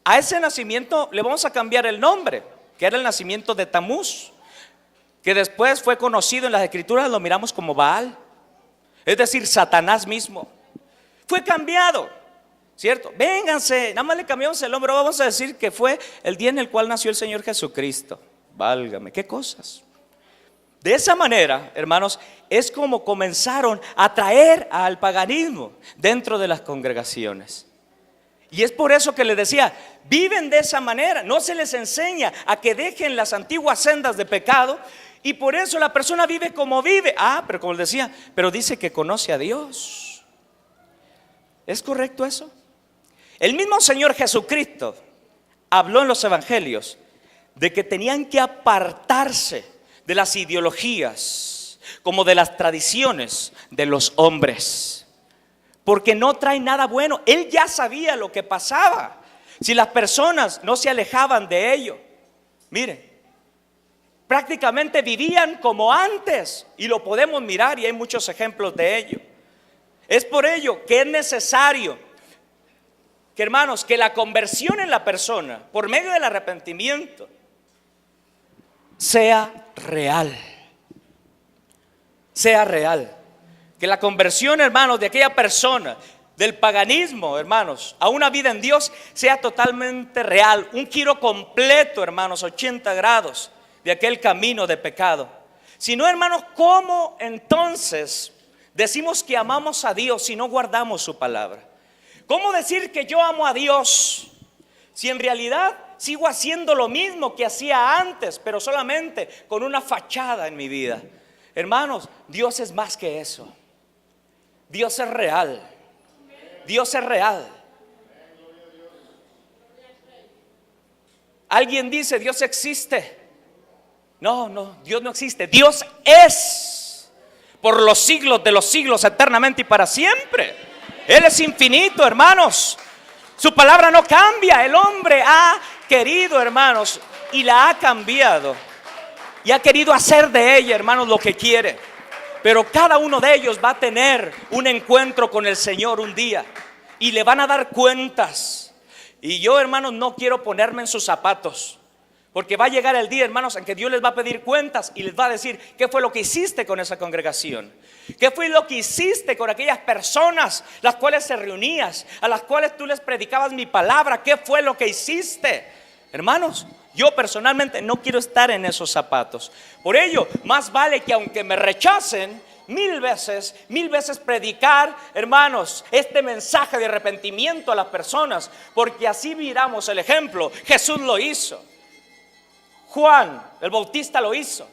a ese nacimiento le vamos a cambiar el nombre, que era el nacimiento de Tamuz, que después fue conocido en las escrituras, lo miramos como Baal, es decir, Satanás mismo. Fue cambiado, ¿cierto? Vénganse, nada más le cambiamos el nombre, vamos a decir que fue el día en el cual nació el Señor Jesucristo. Válgame, qué cosas. De esa manera, hermanos, es como comenzaron a traer al paganismo dentro de las congregaciones. Y es por eso que les decía, viven de esa manera, no se les enseña a que dejen las antiguas sendas de pecado, y por eso la persona vive como vive. Pero como les decía, pero dice que conoce a Dios. ¿Es correcto eso? El mismo Señor Jesucristo habló en los evangelios de que tenían que apartarse de las ideologías, como de las tradiciones de los hombres, porque no trae nada bueno. Él ya sabía lo que pasaba si las personas no se alejaban de ello. Miren, prácticamente vivían como antes, y lo podemos mirar y hay muchos ejemplos de ello. Es por ello que es necesario que, hermanos, que la conversión en la persona por medio del arrepentimiento sea real. Sea real. Que la conversión, hermanos, de aquella persona del paganismo, hermanos, a una vida en Dios sea totalmente real. Un giro completo, hermanos, 80 grados de aquel camino de pecado. Si no, hermanos, ¿cómo entonces decimos que amamos a Dios si no guardamos su palabra? ¿Cómo decir que yo amo a Dios si en realidad sigo haciendo lo mismo que hacía antes, pero solamente con una fachada en mi vida? Hermanos, Dios es más que eso. Dios es real. Dios es real. Alguien dice, Dios existe. No, Dios no existe. Dios es por los siglos de los siglos, eternamente y para siempre. Él es infinito, hermanos. Su palabra no cambia. El hombre ha querido, hermanos, y la ha cambiado, y ha querido hacer de ella, hermanos, lo que quiere. Pero cada uno de ellos va a tener un encuentro con el Señor un día, y le van a dar cuentas. Y yo, hermanos, no quiero ponerme en sus zapatos, porque va a llegar el día, hermanos, en que Dios les va a pedir cuentas y les va a decir: ¿qué fue lo que hiciste con esa congregación? ¿Qué fue lo que hiciste con aquellas personas las cuales se reunías, a las cuales tú les predicabas mi palabra? ¿Qué fue lo que hiciste? Hermanos, yo personalmente no quiero estar en esos zapatos. Por ello, más vale que aunque me rechacen mil veces predicar, hermanos, este mensaje de arrepentimiento a las personas, porque así miramos el ejemplo. Jesús lo hizo, Juan el Bautista lo hizo,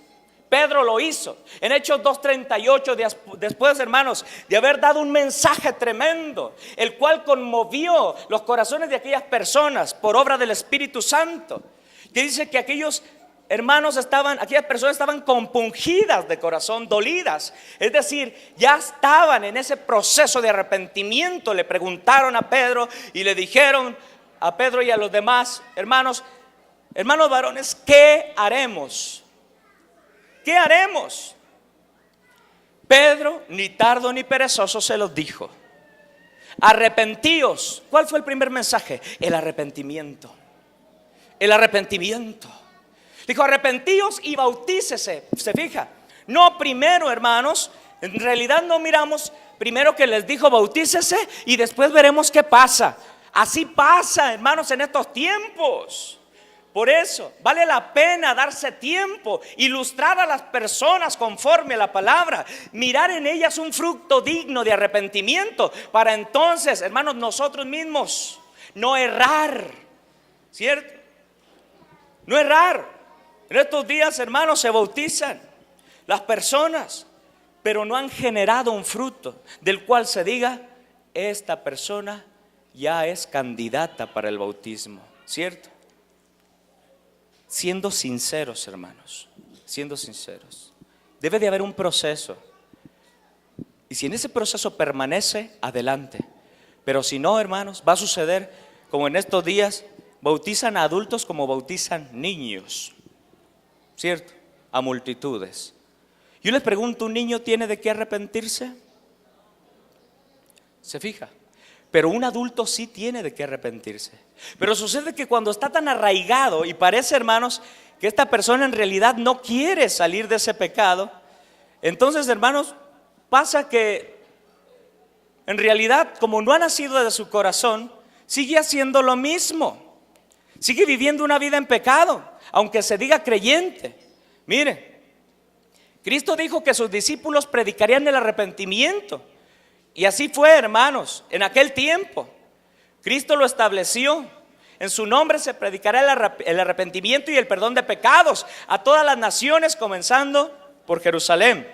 Pedro lo hizo. En Hechos 2:38, después, hermanos, de haber dado un mensaje tremendo, el cual conmovió los corazones de aquellas personas por obra del Espíritu Santo, que dice que aquellas personas estaban compungidas de corazón, dolidas. Es decir, ya estaban en ese proceso de arrepentimiento. Le preguntaron a Pedro y le dijeron a Pedro y a los demás hermanos: hermanos varones, ¿qué haremos? ¿Qué haremos? Pedro, ni tardo ni perezoso, se los dijo: arrepentíos. ¿Cuál fue el primer mensaje? El arrepentimiento. El arrepentimiento. Dijo: arrepentíos y bautícese. ¿Se fija? No primero, hermanos, en realidad no miramos primero que les dijo bautícese y después veremos qué pasa. Así pasa, hermanos, en estos tiempos. Por eso vale la pena darse tiempo, ilustrar a las personas conforme a la palabra, mirar en ellas un fruto digno de arrepentimiento, para entonces, hermanos, nosotros mismos no errar, ¿cierto? No errar. En estos días, hermanos, se bautizan las personas, pero no han generado un fruto del cual se diga: esta persona ya es candidata para el bautismo, ¿cierto? Siendo sinceros, hermanos, siendo sinceros, debe de haber un proceso. Y si en ese proceso permanece, adelante. Pero si no, hermanos, va a suceder como en estos días: bautizan a adultos como bautizan niños, ¿cierto? A multitudes. Yo les pregunto, ¿un niño tiene de qué arrepentirse? ¿Se fija? Pero un adulto sí tiene de qué arrepentirse. Pero sucede que cuando está tan arraigado y parece, hermanos, que esta persona en realidad no quiere salir de ese pecado, entonces, hermanos, pasa que en realidad, como no ha nacido de su corazón, sigue haciendo lo mismo. Sigue viviendo una vida en pecado, aunque se diga creyente. Mire, Cristo dijo que sus discípulos predicarían el arrepentimiento. Y así fue, hermanos, en aquel tiempo. Cristo lo estableció. En su nombre se predicará el arrepentimiento y el perdón de pecados a todas las naciones, comenzando por Jerusalén.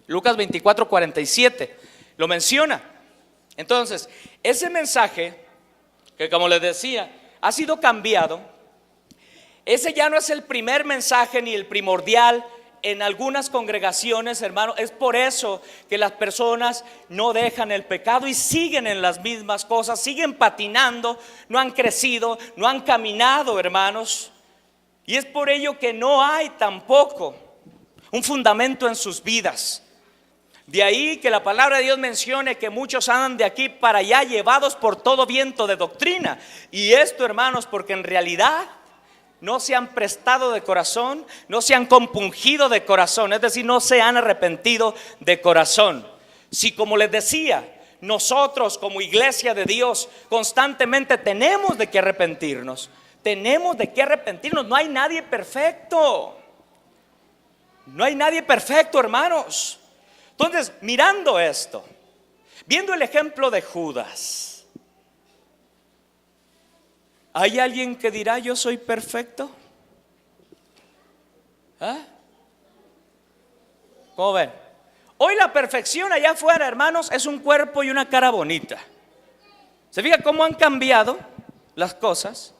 Lucas 24:47 lo menciona. Entonces, ese mensaje, que como les decía, ha sido cambiado. Ese ya no es el primer mensaje ni el primordial en algunas congregaciones, hermano. Es por eso que las personas no dejan el pecado y siguen en las mismas cosas, siguen patinando, no han crecido, no han caminado, hermanos. Y es por ello que no hay tampoco un fundamento en sus vidas. De ahí que la palabra de Dios mencione que muchos andan de aquí para allá llevados por todo viento de doctrina. Y esto, hermanos, porque en realidad no se han prestado de corazón, no se han compungido de corazón, es decir, no se han arrepentido de corazón. Si, como les decía, nosotros como iglesia de Dios constantemente tenemos de qué arrepentirnos, no hay nadie perfecto. No hay nadie perfecto, hermanos. Entonces, mirando esto, viendo el ejemplo de Judas, ¿hay alguien que dirá yo soy perfecto? ¿Ah? ¿Cómo ven? Hoy la perfección allá afuera, hermanos, es un cuerpo y una cara bonita. ¿Se fija cómo han cambiado las cosas?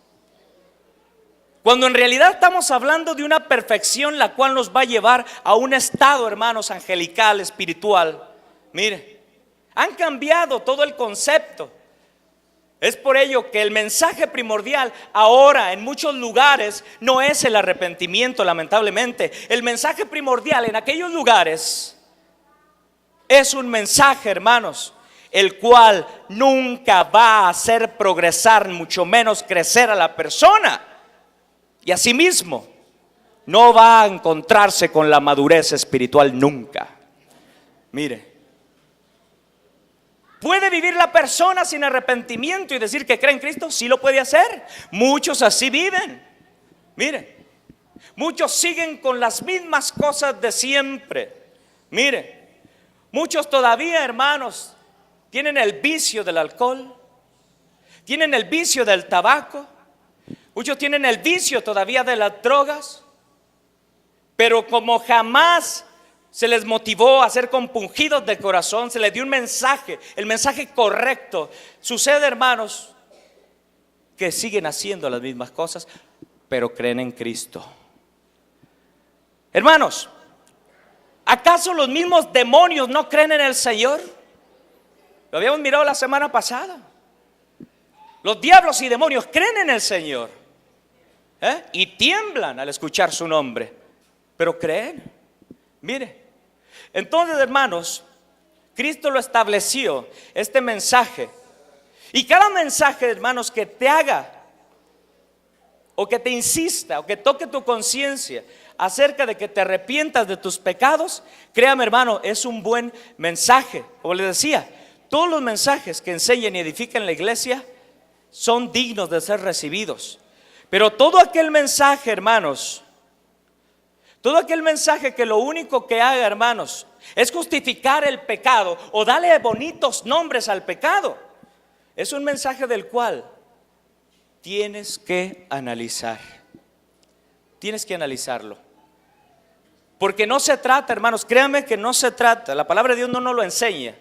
Cuando en realidad estamos hablando de una perfección la cual nos va a llevar a un estado, hermanos, angelical, espiritual. Mire, han cambiado todo el concepto. Es por ello que el mensaje primordial ahora en muchos lugares no es el arrepentimiento, lamentablemente. El mensaje primordial en aquellos lugares es un mensaje, hermanos, el cual nunca va a hacer progresar, mucho menos crecer a la persona. Y asimismo, no va a encontrarse con la madurez espiritual nunca. Mire, ¿puede vivir la persona sin arrepentimiento y decir que cree en Cristo? Sí lo puede hacer. Muchos así viven. Mire, muchos siguen con las mismas cosas de siempre. Mire, muchos todavía, hermanos, tienen el vicio del alcohol, tienen el vicio del tabaco, muchos tienen el vicio todavía de las drogas, pero como jamás se les motivó a ser compungidos de corazón, se les dio un mensaje, el mensaje correcto. Sucede, hermanos, que siguen haciendo las mismas cosas, pero creen en Cristo. Hermanos, ¿acaso los mismos demonios no creen en el Señor? Lo habíamos mirado la semana pasada. Los diablos y demonios creen en el Señor. Y tiemblan al escuchar su nombre, pero creen. Mire, entonces, hermanos, Cristo lo estableció, este mensaje. Y cada mensaje, hermanos, que te haga o que te insista o que toque tu conciencia acerca de que te arrepientas de tus pecados, créame, hermano, es un buen mensaje. Como les decía, todos los mensajes que enseñan y edifican la iglesia son dignos de ser recibidos. Pero todo aquel mensaje, hermanos, todo aquel mensaje que lo único que haga, hermanos, es justificar el pecado o darle bonitos nombres al pecado, es un mensaje del cual tienes que analizar. Tienes que analizarlo. Porque no se trata, hermanos, créanme que no se trata, la palabra de Dios no nos lo enseña.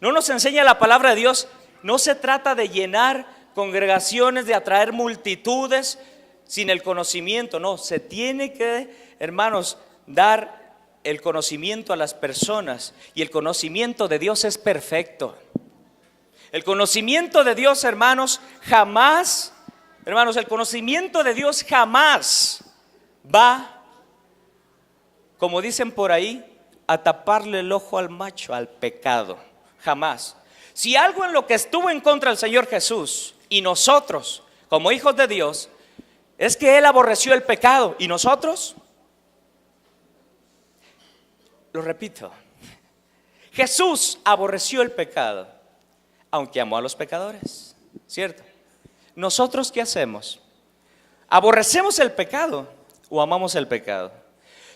No nos enseña la palabra de Dios, no se trata de llenar congregaciones, de atraer multitudes sin el conocimiento. No, se tiene que, hermanos, dar el conocimiento a las personas. Y el conocimiento de Dios es perfecto. El conocimiento de Dios, hermanos, jamás, hermanos, el conocimiento de Dios jamás va, como dicen por ahí, a taparle el ojo al macho, al pecado. Jamás. Si algo en lo que estuvo en contra del Señor Jesús y nosotros, como hijos de Dios, es que Él aborreció el pecado. ¿Y nosotros? Lo repito, Jesús aborreció el pecado, aunque amó a los pecadores, ¿cierto? ¿Nosotros qué hacemos? ¿Aborrecemos el pecado o amamos el pecado?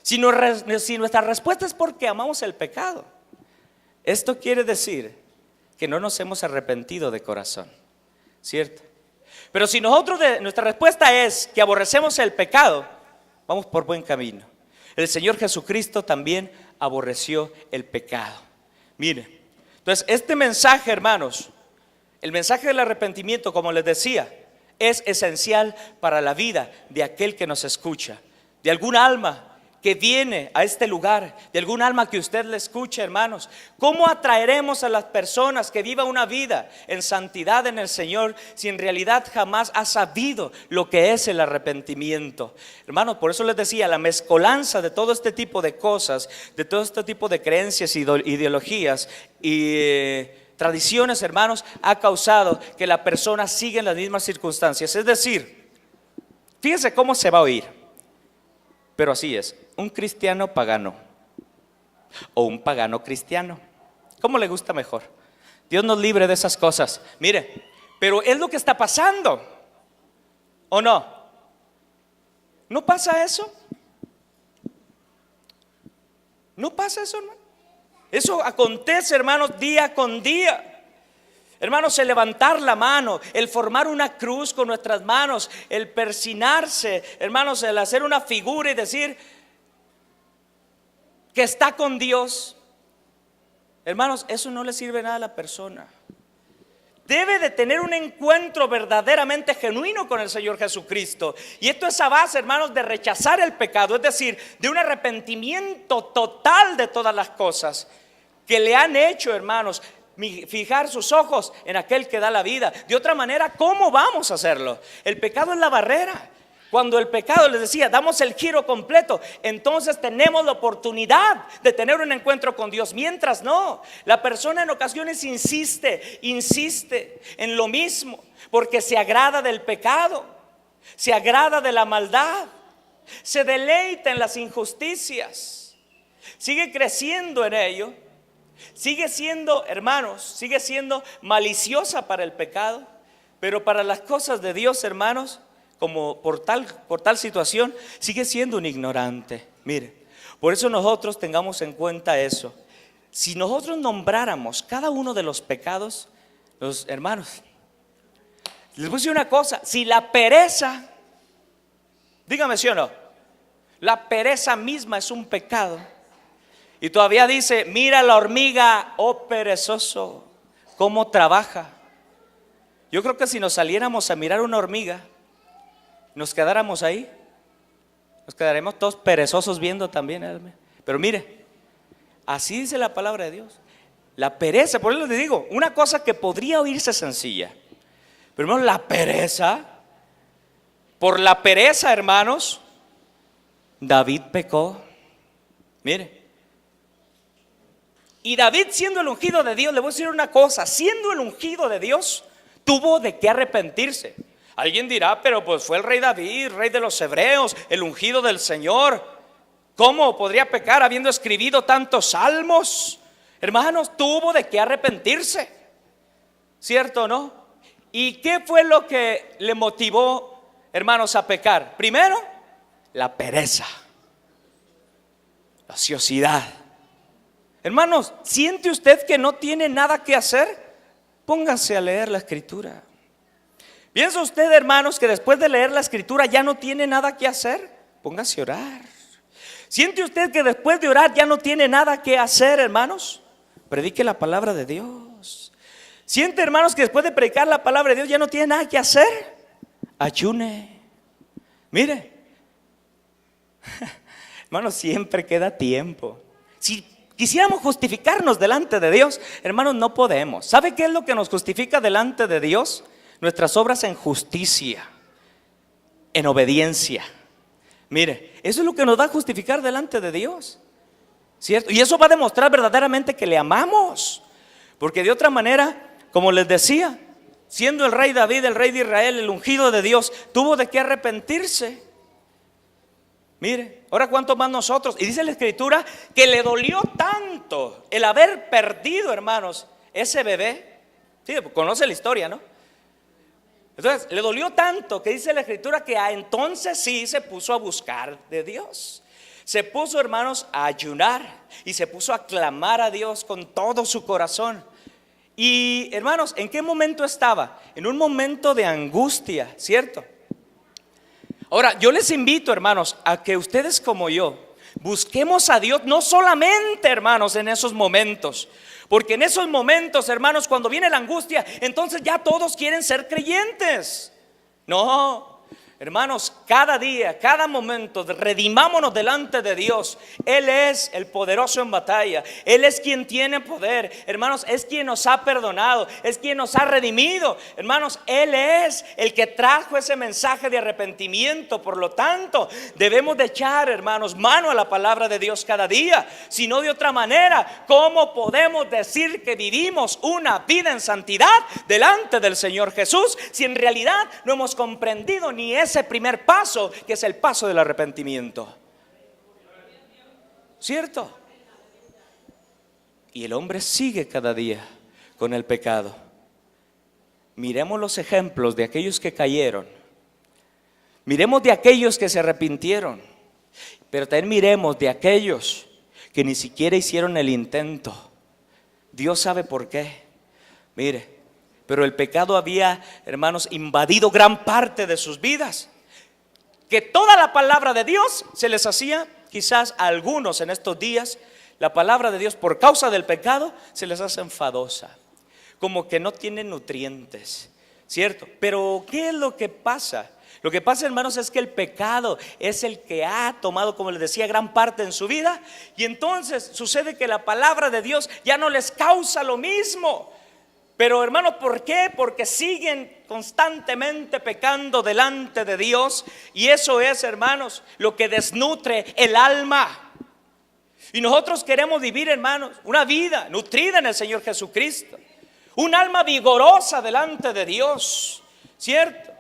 Si nuestra respuesta es porque amamos el pecado, esto quiere decir que no nos hemos arrepentido de corazón, ¿cierto? Pero si nuestra respuesta es que aborrecemos el pecado, vamos por buen camino. El Señor Jesucristo también aborreció el pecado. Mire, entonces este mensaje, hermanos, el mensaje del arrepentimiento, como les decía, es esencial para la vida de aquel que nos escucha, de algún alma que viene a este lugar, de algún alma que usted le escuche, hermanos. ¿Cómo atraeremos a las personas que vivan una vida en santidad en el Señor si en realidad jamás ha sabido lo que es el arrepentimiento? Hermanos, por eso les decía, la mezcolanza de todo este tipo de cosas, de todo este tipo de creencias, ideologías y tradiciones, hermanos, ha causado que la persona siga en las mismas circunstancias. Es decir, fíjense cómo se va a oír, pero así es: un cristiano pagano o un pagano cristiano. ¿Cómo le gusta mejor? Dios nos libre de esas cosas. Mire, pero es lo que está pasando, ¿o no? ¿No pasa eso? ¿No pasa eso, hermano? Eso acontece, hermanos, día con día. Hermanos, el levantar la mano, el formar una cruz con nuestras manos, el persinarse, hermanos, el hacer una figura y decir que está con Dios, hermanos, eso no le sirve nada a la persona. Debe de tener un encuentro verdaderamente genuino con el Señor Jesucristo. Y esto es a base, hermanos, de rechazar el pecado, es decir, de un arrepentimiento total de todas las cosas que le han hecho, hermanos, fijar sus ojos en aquel que da la vida. De otra manera, ¿cómo vamos a hacerlo? El pecado es la barrera. Cuando el pecado, les decía, damos el giro completo, entonces tenemos la oportunidad de tener un encuentro con Dios. Mientras no, la persona en ocasiones insiste en lo mismo, porque se agrada del pecado, se agrada de la maldad, se deleita en las injusticias, sigue creciendo en ello, sigue siendo, hermanos, sigue siendo maliciosa para el pecado, pero para las cosas de Dios, hermanos, como por tal situación, sigue siendo un ignorante. Mire, por eso nosotros tengamos en cuenta eso. Si nosotros nombráramos cada uno de los pecados, los hermanos, les voy a decir una cosa: si la pereza, dígame sí o no, la pereza misma es un pecado, y todavía dice, mira la hormiga, oh perezoso, cómo trabaja. Yo creo que si nos saliéramos a mirar una hormiga, nos quedáramos ahí, nos quedaremos todos perezosos viendo también. Pero mire, así dice la palabra de Dios. La pereza, por eso les digo, una cosa que podría oírse sencilla, pero hermano, la pereza, Por la pereza, hermanos, David pecó. Mire. Y David, siendo el ungido de Dios, le voy a decir una cosa, siendo el ungido de Dios, tuvo de qué arrepentirse. Alguien dirá, pero pues fue el rey David, rey de los hebreos, el ungido del Señor. ¿Cómo podría pecar habiendo escribido tantos salmos? Hermanos, tuvo de qué arrepentirse. ¿Cierto o no? ¿Y qué fue lo que le motivó, hermanos, a pecar? Primero, la pereza, la ociosidad. Hermanos, ¿siente usted que no tiene nada que hacer? Póngase a leer la Escritura. ¿Piensa usted, hermanos, que después de leer la Escritura ya no tiene nada que hacer? Póngase a orar. ¿Siente usted que después de orar ya no tiene nada que hacer, hermanos? Predique la palabra de Dios. ¿Siente, hermanos, que después de predicar la palabra de Dios ya no tiene nada que hacer? Ayune. Mire, hermanos, siempre queda tiempo. Si quisiéramos justificarnos delante de Dios, hermanos, no podemos. ¿Sabe qué es lo que nos justifica delante de Dios? Nuestras obras en justicia, en obediencia. Mire, eso es lo que nos va a justificar delante de Dios, ¿cierto? Y eso va a demostrar verdaderamente que le amamos. Porque de otra manera, como les decía, siendo el rey David, el rey de Israel, el ungido de Dios, tuvo de qué arrepentirse. Mire, ahora cuánto más nosotros. Y dice la Escritura que le dolió tanto el haber perdido, hermanos, ese bebé. Sí, conoce la historia, ¿no? Entonces, le dolió tanto que dice la Escritura que entonces sí se puso a buscar de Dios. Se puso, hermanos, a ayunar y se puso a clamar a Dios con todo su corazón. Y, hermanos, ¿en qué momento estaba? En un momento de angustia, ¿cierto? Ahora, yo les invito, hermanos, a que ustedes como yo busquemos a Dios, no solamente, hermanos, en esos momentos. Porque en esos momentos, hermanos, cuando viene la angustia, entonces ya todos quieren ser creyentes. No, hermanos, cada día, cada momento, redimámonos delante de Dios. Él es el poderoso en batalla. Él es quien tiene poder. Hermanos, es quien nos ha perdonado. Es quien nos ha redimido. Hermanos, Él es el que trajo ese mensaje de arrepentimiento. Por lo tanto, debemos de echar, hermanos, mano a la palabra de Dios cada día. Si no de otra manera, ¿cómo podemos decir que vivimos una vida en santidad delante del Señor Jesús si en realidad no hemos comprendido ni ese primer paso, que es el paso del arrepentimiento? ¿Cierto? Y el hombre sigue cada día con el pecado. Miremos los ejemplos de aquellos que cayeron. Miremos de aquellos que se arrepintieron. Pero también miremos de aquellos que ni siquiera hicieron el intento. Dios sabe por qué. Mire, pero el pecado había, hermanos, invadido gran parte de sus vidas, que toda la palabra de Dios se les hacía, quizás a algunos en estos días, la palabra de Dios por causa del pecado se les hace enfadosa, como que no tiene nutrientes, ¿cierto? Pero ¿qué es lo que pasa? Lo que pasa, hermanos, es que el pecado es el que ha tomado, como les decía, gran parte en su vida. Y entonces sucede que la palabra de Dios ya no les causa lo mismo. Pero, hermanos, ¿por qué? Porque siguen constantemente pecando delante de Dios. Y eso es, hermanos, lo que desnutre el alma. Y nosotros queremos vivir, hermanos, una vida nutrida en el Señor Jesucristo. Un alma vigorosa delante de Dios, ¿cierto?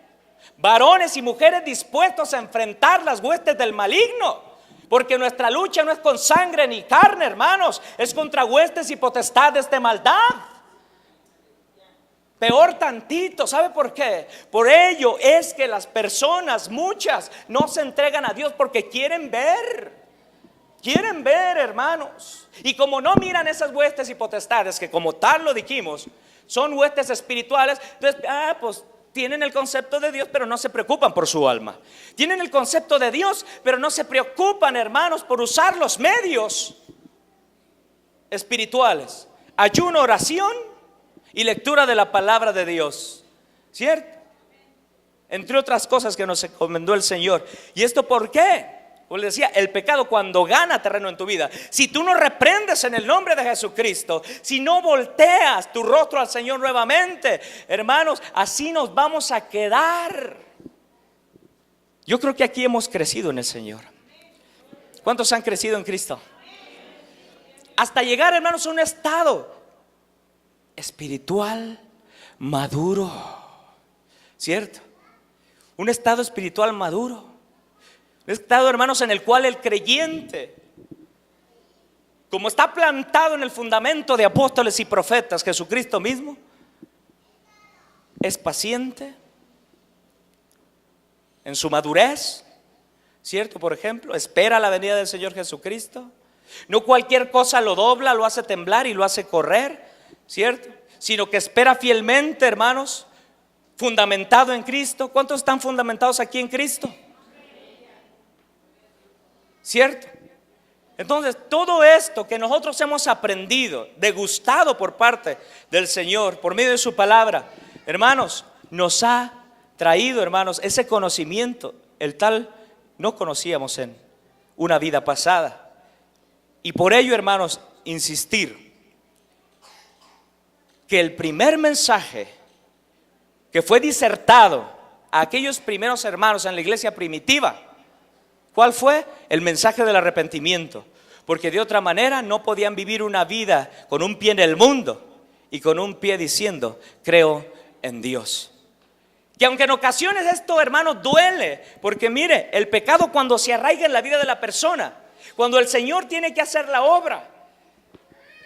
Varones y mujeres dispuestos a enfrentar las huestes del maligno. Porque nuestra lucha no es con sangre ni carne, hermanos. Es contra huestes y potestades de maldad. Peor tantito, ¿sabe por qué? Por ello es que las personas, muchas, no se entregan a Dios porque quieren ver, hermanos. Y como no miran esas huestes y potestades, que como tal lo dijimos, son huestes espirituales, entonces, pues tienen el concepto de Dios, pero no se preocupan por su alma. Tienen el concepto de Dios, pero no se preocupan, hermanos, por usar los medios espirituales. Ayuno, oración y lectura de la palabra de Dios, ¿cierto? Entre otras cosas que nos encomendó el Señor. ¿Y esto por qué? Como les decía, el pecado cuando gana terreno en tu vida, si tú no reprendes en el nombre de Jesucristo, si no volteas tu rostro al Señor nuevamente, hermanos, así nos vamos a quedar. Yo creo que aquí hemos crecido en el Señor. ¿Cuántos han crecido en Cristo? Hasta llegar, hermanos, a un estado espiritual maduro, ¿cierto? Un estado espiritual maduro. Un estado, hermanos, en el cual el creyente, como está plantado en el fundamento de apóstoles y profetas, Jesucristo mismo, es paciente en su madurez, ¿cierto? Por ejemplo, espera la venida del Señor Jesucristo. No cualquier cosa lo dobla, lo hace temblar y lo hace correr, ¿cierto? Sino que espera fielmente, hermanos, fundamentado en Cristo. ¿Cuántos están fundamentados aquí en Cristo? ¿Cierto? Entonces, todo esto que nosotros hemos aprendido, degustado por parte del Señor, por medio de su palabra, hermanos, nos ha traído, hermanos, ese conocimiento, el tal no conocíamos en una vida pasada. Y por ello, hermanos, insistir que el primer mensaje que fue disertado a aquellos primeros hermanos en la iglesia primitiva, ¿cuál fue? El mensaje del arrepentimiento. Porque de otra manera no podían vivir una vida con un pie en el mundo y con un pie diciendo, creo en Dios. Y aunque en ocasiones esto, hermanos, duele, porque mire, el pecado cuando se arraiga en la vida de la persona, cuando el Señor tiene que hacer la obra,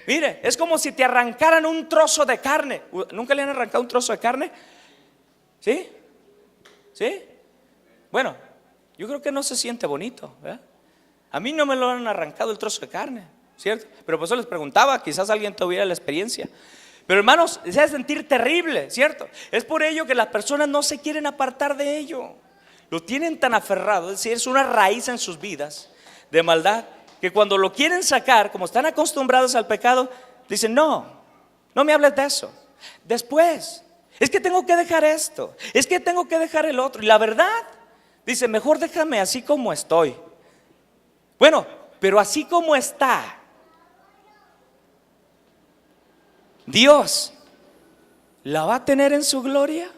mire, es como si te arrancaran un trozo de carne. ¿Nunca le han arrancado un trozo de carne? ¿Sí? ¿Sí? Bueno, yo creo que no se siente bonito, ¿verdad? A mí no me lo han arrancado el trozo de carne, ¿cierto? Pero por eso les preguntaba, quizás alguien tuviera la experiencia. Pero hermanos, se hace sentir terrible, ¿cierto? Es por ello que las personas no se quieren apartar de ello. Lo tienen tan aferrado, es decir, es una raíz en sus vidas de maldad, que cuando lo quieren sacar, como están acostumbrados al pecado, dicen, no me hables de eso. Después, es que tengo que dejar esto, es que tengo que dejar el otro. Y la verdad, dice, mejor déjame así como estoy. Bueno, pero así como está, Dios la va a tener en su gloria.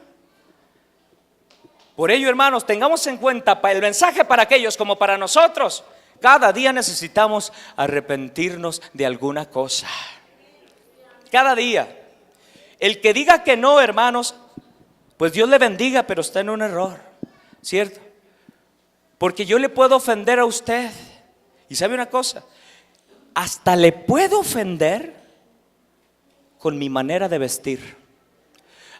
Por ello, hermanos, tengamos en cuenta el mensaje para aquellos como para nosotros. Cada día necesitamos arrepentirnos de alguna cosa. Cada día. El que diga que no, hermanos, pues Dios le bendiga, pero está en un error, ¿cierto? Porque yo le puedo ofender a usted. Y sabe una cosa, hasta le puedo ofender con mi manera de vestir.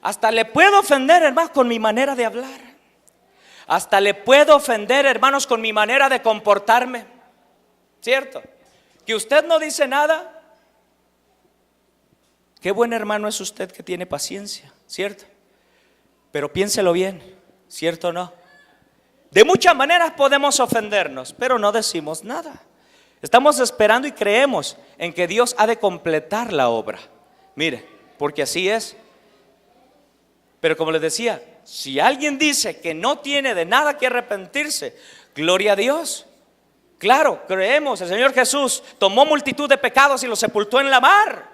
Hasta le puedo ofender, hermanos, con mi manera de hablar. Hasta le puedo ofender, hermanos, con mi manera de comportarme. ¿Cierto? Que usted no dice nada. Qué buen hermano es usted que tiene paciencia, ¿cierto? Pero piénselo bien, ¿cierto o no? De muchas maneras podemos ofendernos, pero no decimos nada. Estamos esperando y creemos en que Dios ha de completar la obra. Mire, porque así es. Pero como les decía, si alguien dice que no tiene de nada que arrepentirse, gloria a Dios. Claro, creemos, el Señor Jesús tomó multitud de pecados y los sepultó en la mar.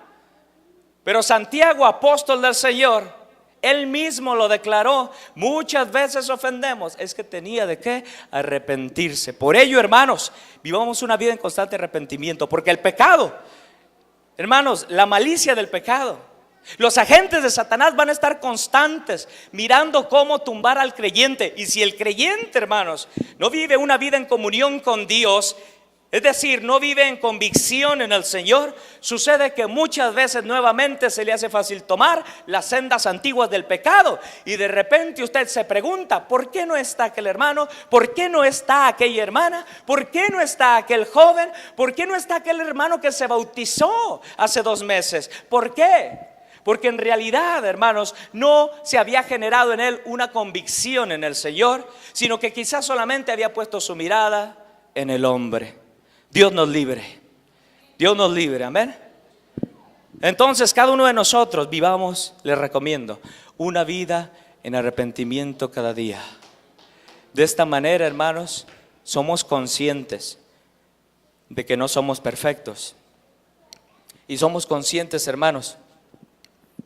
Pero Santiago, apóstol del Señor, él mismo lo declaró. Muchas veces ofendemos, es que tenía de qué arrepentirse. Por ello, hermanos, vivamos una vida en constante arrepentimiento, porque el pecado, hermanos, la malicia del pecado, los agentes de Satanás van a estar constantes mirando cómo tumbar al creyente. Y si el creyente, hermanos, no vive una vida en comunión con Dios, es decir, no vive en convicción en el Señor, sucede que muchas veces nuevamente se le hace fácil tomar las sendas antiguas del pecado. Y de repente usted se pregunta, ¿por qué no está aquel hermano? ¿Por qué no está aquella hermana? ¿Por qué no está aquel joven? ¿Por qué no está aquel hermano que se bautizó hace 2 meses? ¿Por qué? Porque en realidad, hermanos, no se había generado en él una convicción en el Señor, sino que quizás solamente había puesto su mirada en el hombre. Dios nos libre. Dios nos libre, amén. Entonces cada uno de nosotros vivamos, les recomiendo, una vida en arrepentimiento cada día. De esta manera, hermanos, somos conscientes de que no somos perfectos. Y somos conscientes, hermanos,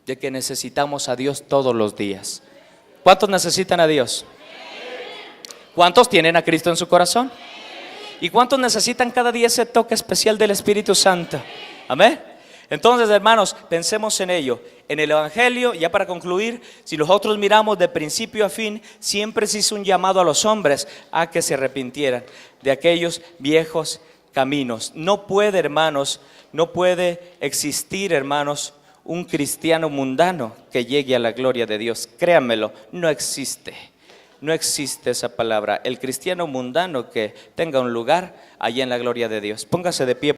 de que necesitamos a Dios todos los días. ¿Cuántos necesitan a Dios? ¿Cuántos tienen a Cristo en su corazón? ¿Y cuántos necesitan cada día ese toque especial del Espíritu Santo? Amén. Entonces, hermanos, pensemos en ello. En el Evangelio, ya para concluir, si nosotros miramos de principio a fin, siempre se hizo un llamado a los hombres a que se arrepintieran de aquellos viejos caminos. No puede, hermanos, no puede existir, hermanos, un cristiano mundano que llegue a la gloria de Dios. Créanmelo, no existe. No existe esa palabra. El cristiano mundano que tenga un lugar allá en la gloria de Dios. Póngase de pie.